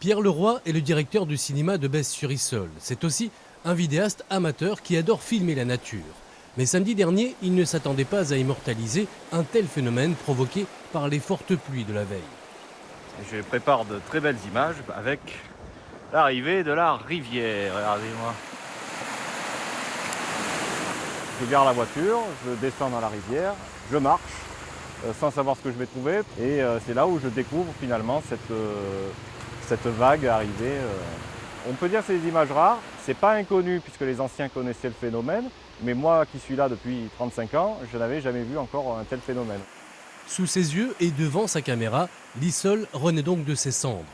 Pierre Leroy est le directeur du cinéma de Besse-sur-Issole. C'est aussi un vidéaste amateur qui adore filmer la nature. Mais samedi dernier, il ne s'attendait pas à immortaliser un tel phénomène provoqué par les fortes pluies de la veille. Je prépare de très belles images avec l'arrivée de la rivière. Regardez-moi. Je gare la voiture, je descends dans la rivière, je marche sans savoir ce que je vais trouver. Et c'est là où je découvre finalement cette vague arrivée. On peut dire que c'est des images rares, c'est pas inconnu puisque les anciens connaissaient le phénomène, mais moi qui suis là depuis 35 ans, je n'avais jamais vu encore un tel phénomène. Sous ses yeux et devant sa caméra, l'Issole renaît donc de ses cendres.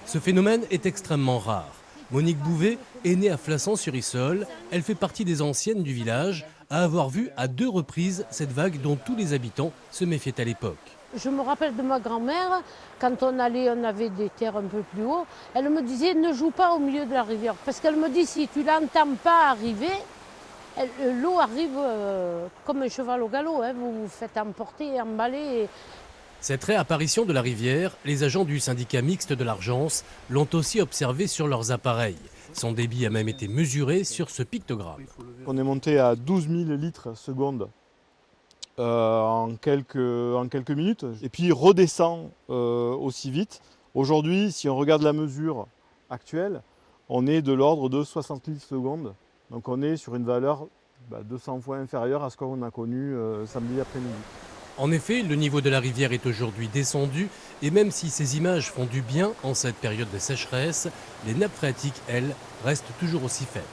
Ce phénomène est extrêmement rare. Monique Bouvet est née à Flassan-sur-Issole. Elle fait partie des anciennes du village, à avoir vu à 2 reprises cette vague dont tous les habitants se méfiaient à l'époque. Je me rappelle de ma grand-mère, quand on avait des terres un peu plus haut, elle me disait ne joue pas au milieu de la rivière. Parce qu'elle me dit si tu l'entends pas arriver, l'eau arrive comme un cheval au galop, hein, vous vous faites emporter, emballer. Cette réapparition de la rivière, les agents du syndicat mixte de l'Argence l'ont aussi observé sur leurs appareils. Son débit a même été mesuré sur ce pictogramme. On est monté à 12 000 litres seconde en quelques minutes et puis redescend aussi vite. Aujourd'hui, si on regarde la mesure actuelle, on est de l'ordre de 60 litres seconde. Donc on est sur une valeur 200 fois inférieure à ce qu'on a connu samedi après-midi. En effet, le niveau de la rivière est aujourd'hui descendu et même si ces images font du bien en cette période de sécheresse, les nappes phréatiques, elles, restent toujours aussi faibles.